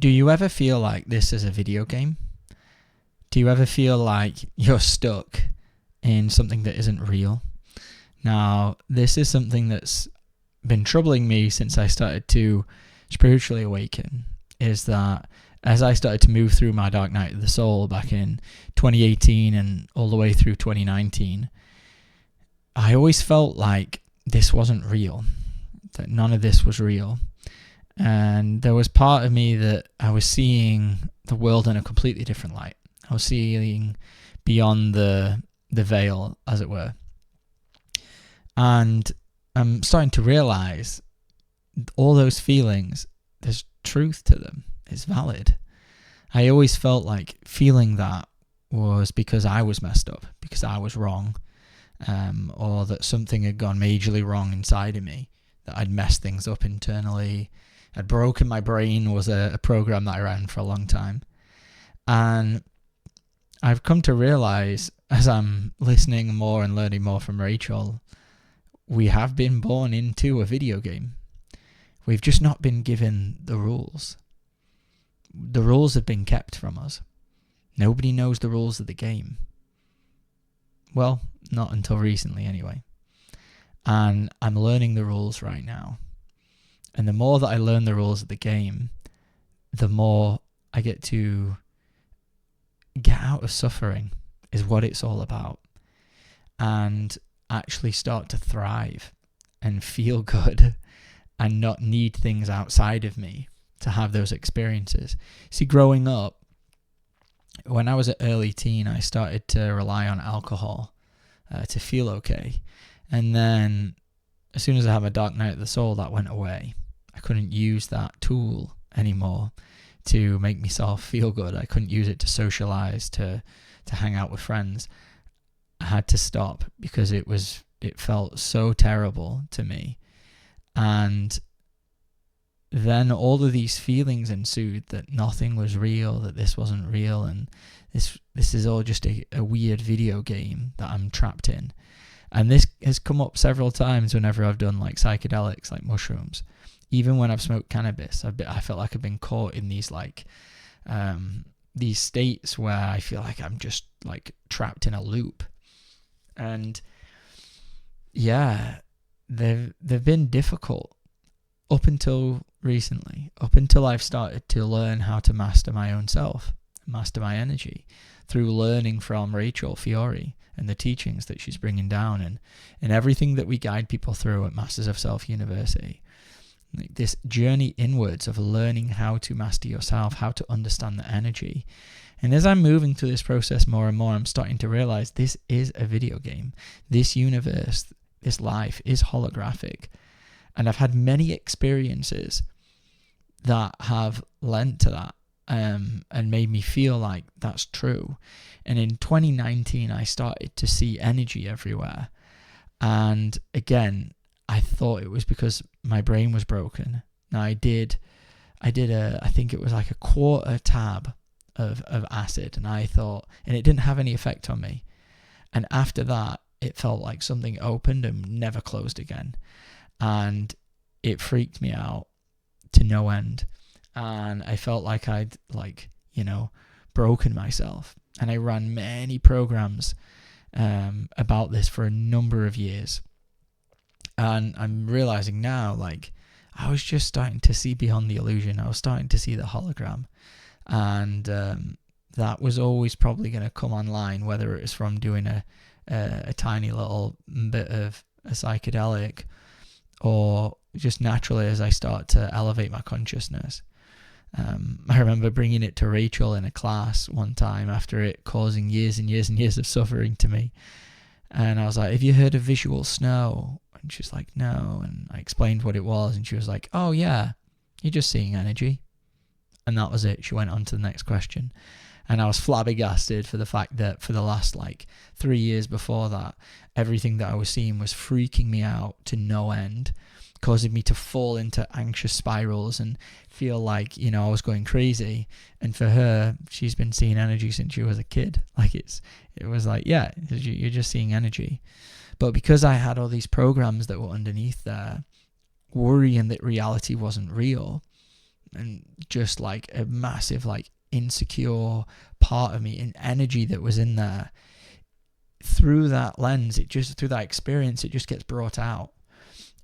Do you ever feel like this is a video game? Do you ever feel like you're stuck in something that isn't real? Now, this is something that's been troubling me since I started to spiritually awaken, is that as I started to move through my dark night of the soul back in 2018 and all the way through 2019, I always felt like this wasn't real, that none of this was real. And there was part of me that I was seeing the world in a completely different light. I was seeing beyond the veil, as it were. And I'm starting to realize all those feelings, there's truth to them. It's valid. I always felt like feeling that was because I was messed up, because I was wrong, or that something had gone majorly wrong inside of me, that I'd messed things up internally. I'd broken my brain was a program that I ran for a long time. And I've come to realize, as I'm listening more and learning more from Rachel, we have been born into a video game. We've just not been given the rules. The rules have been kept from us. Nobody knows the rules of the game. Well, not until recently anyway. And I'm learning the rules right now. And the more that I learn the rules of the game, the more I get to get out of suffering, is what it's all about. And actually start to thrive and feel good and not need things outside of me to have those experiences. See, growing up, when I was an early teen, I started to rely on alcohol to feel okay. And then as soon as I had a dark night of the soul, that went away. I couldn't use that tool anymore to make myself feel good. I couldn't use it to socialize, to hang out with friends. I had to stop because it felt so terrible to me. And then all of these feelings ensued that nothing was real, that this wasn't real, and this is all just a weird video game that I'm trapped in. And this has come up several times whenever I've done like psychedelics, like mushrooms. Even when I've smoked cannabis, I felt like I've been caught in these these states where I feel like I'm just like trapped in a loop. And yeah, they've been difficult up until recently, up until I've started to learn how to master my own self, master my energy through learning from Rachel Fiore and the teachings that she's bringing down and everything that we guide people through at Masters of Self University. Like this journey inwards of learning how to master yourself, how to understand the energy. And as I'm moving through this process more and more, I'm starting to realize this is a video game. This universe, this life is holographic. And I've had many experiences that have lent to that and made me feel like that's true. And in 2019, I started to see energy everywhere. And again, I thought it was because my brain was broken. Now I think it was like a quarter tab of acid, and I thought, and it didn't have any effect on me. And after that, it felt like something opened and never closed again. And it freaked me out to no end. And I felt like I'd broken myself. And I ran many programs about this for a number of years. And I'm realizing now, like, I was just starting to see beyond the illusion. I was starting to see the hologram. And that was always probably going to come online, whether it was from doing a tiny little bit of a psychedelic or just naturally as I start to elevate my consciousness. I remember bringing it to Rachel in a class one time after it causing years and years and years of suffering to me. And I was like, have you heard of visual snow? And she was like, no. And I explained what it was. And she was like, oh, yeah, you're just seeing energy. And that was it. She went on to the next question. And I was flabbergasted for the fact that for the last 3 years before that, everything that I was seeing was freaking me out to no end, causing me to fall into anxious spirals and feel like, I was going crazy. And for her, she's been seeing energy since she was a kid. It was like, yeah, you're just seeing energy. But because I had all these programs that were underneath there, worrying that reality wasn't real, and just like a massive like insecure part of me and energy that was in there. Through that lens, through that experience, it just gets brought out.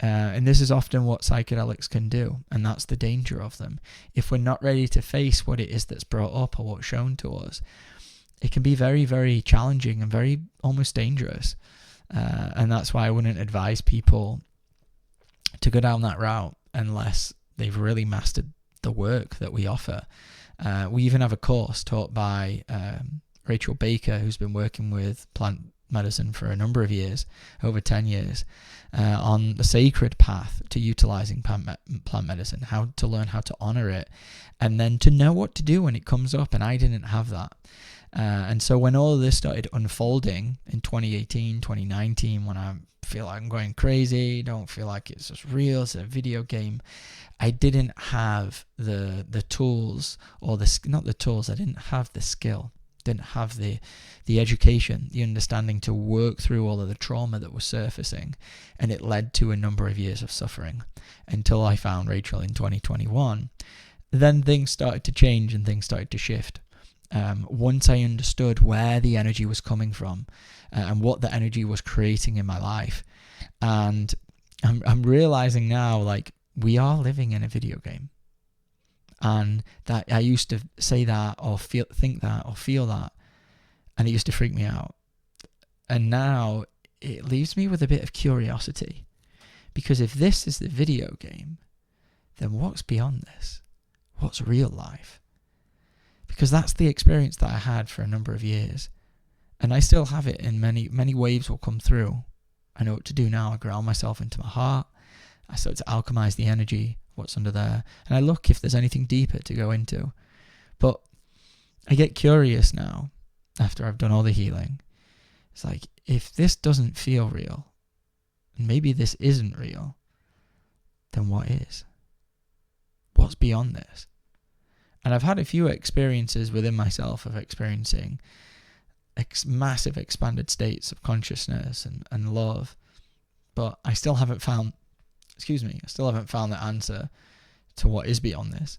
And this is often what psychedelics can do, and that's the danger of them. If we're not ready to face what it is that's brought up or what's shown to us, it can be very, very challenging and very almost dangerous. And that's why I wouldn't advise people to go down that route unless they've really mastered the work that we offer. We even have a course taught by Rachel Baker, who's been working with plant medicine for a number of years, over 10 years, on the sacred path to utilizing plant medicine, how to learn how to honor it, and then to know what to do when it comes up. And I didn't have that. And so when all of this started unfolding in 2018, 2019, when I feel like I'm going crazy, don't feel like it's just real, it's a video game, I didn't have the tools, or not the tools, I didn't have the skill, didn't have the education, the understanding to work through all of the trauma that was surfacing. And it led to a number of years of suffering until I found Rachel in 2021. Then things started to change and things started to shift. Once I understood where the energy was coming from and what the energy was creating in my life. And I'm realizing now, like, we are living in a video game. And that I used to say that or think that or feel that, and it used to freak me out. And now it leaves me with a bit of curiosity, because if this is the video game, then what's beyond this? What's real life? Because that's the experience that I had for a number of years, and I still have it. In many waves will come through. I know what to do now. I ground myself into my heart. I start to alchemize the energy, what's under there, and I look if there's anything deeper to go into. But I get curious now after I've done all the healing. It's like, if this doesn't feel real, and maybe this isn't real, then what is? What's beyond this? And I've had a few experiences within myself of experiencing massive expanded states of consciousness and love, but I still haven't found the answer to what is beyond this.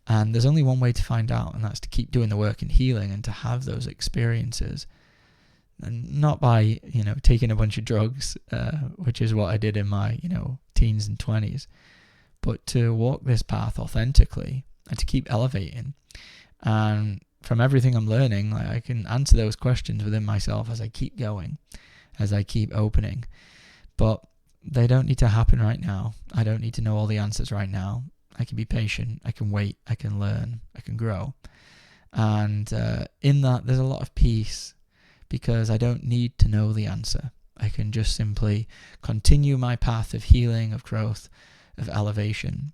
And there's only one way to find out, and that's to keep doing the work in healing and to have those experiences. And not by, taking a bunch of drugs, which is what I did in my, teens and 20s, but to walk this path authentically and to keep elevating. And from everything I'm learning, I can answer those questions within myself as I keep going, as I keep opening. But they don't need to happen right now. I don't need to know all the answers right now. I can be patient. I can wait. I can learn. I can grow. And in that, there's a lot of peace, because I don't need to know the answer. I can just simply continue my path of healing, of growth, of elevation,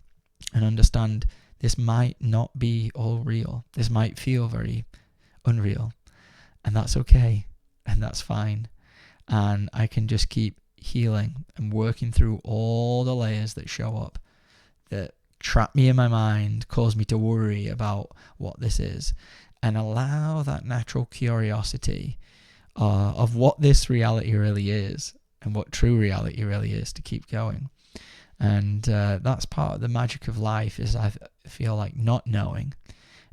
and understand this might not be all real. This might feel very unreal, and that's okay, and that's fine. And I can just keep healing and working through all the layers that show up that trap me in my mind, cause me to worry about what this is, and allow that natural curiosity of what this reality really is and what true reality really is to keep going. And that's part of the magic of life, is I feel like not knowing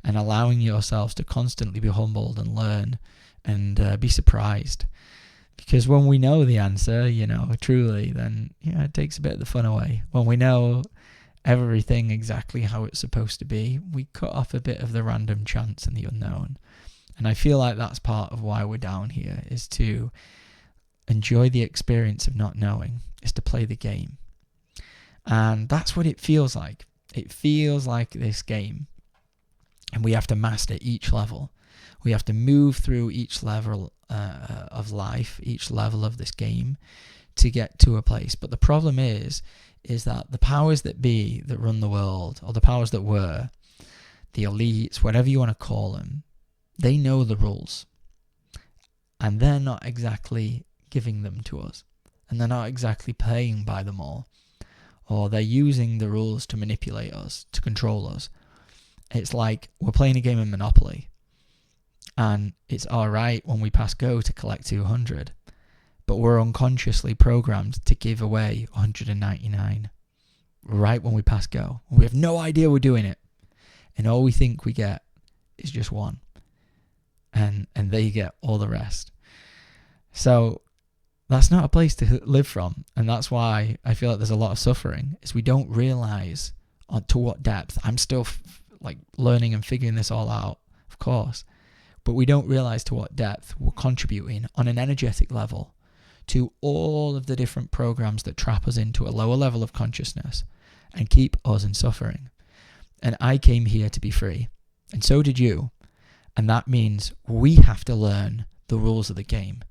and allowing yourselves to constantly be humbled and learn and be surprised. Because when we know the answer, truly, then it takes a bit of the fun away. When we know everything exactly how it's supposed to be, we cut off a bit of the random chance and the unknown. And I feel like that's part of why we're down here, is to enjoy the experience of not knowing, is to play the game. And that's what it feels like. It feels like this game. And we have to master each level. We have to move through each level of life, each level of this game, to get to a place. But the problem is that the powers that be that run the world, or the powers that were, the elites, whatever you want to call them, they know the rules. And they're not exactly giving them to us. And they're not exactly playing by them all. Or they're using the rules to manipulate us, to control us. It's like we're playing a game of Monopoly. And it's alright when we pass go to collect 200. But we're unconsciously programmed to give away 199 right when we pass go. We have no idea we're doing it. And all we think we get is just one. And they get all the rest. So that's not a place to live from. And that's why I feel like there's a lot of suffering, is we don't realize to what depth. I'm still like learning and figuring this all out, of course. But we don't realize to what depth we're contributing on an energetic level to all of the different programs that trap us into a lower level of consciousness and keep us in suffering. And I came here to be free. And so did you. And that means we have to learn the rules of the game.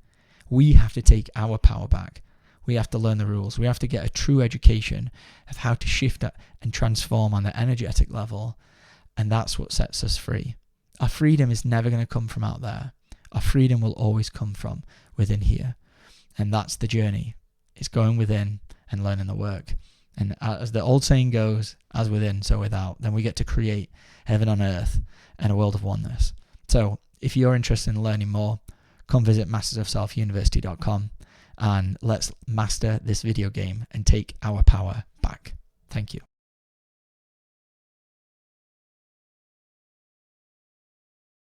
We have to take our power back. We have to learn the rules. We have to get a true education of how to shift and transform on the energetic level. And that's what sets us free. Our freedom is never going to come from out there. Our freedom will always come from within here. And that's the journey. It's going within and learning the work. And as the old saying goes, as within, so without. Then we get to create heaven on earth and a world of oneness. So if you're interested in learning more, come visit mastersofselfuniversity.com and let's master this video game and take our power back. Thank you.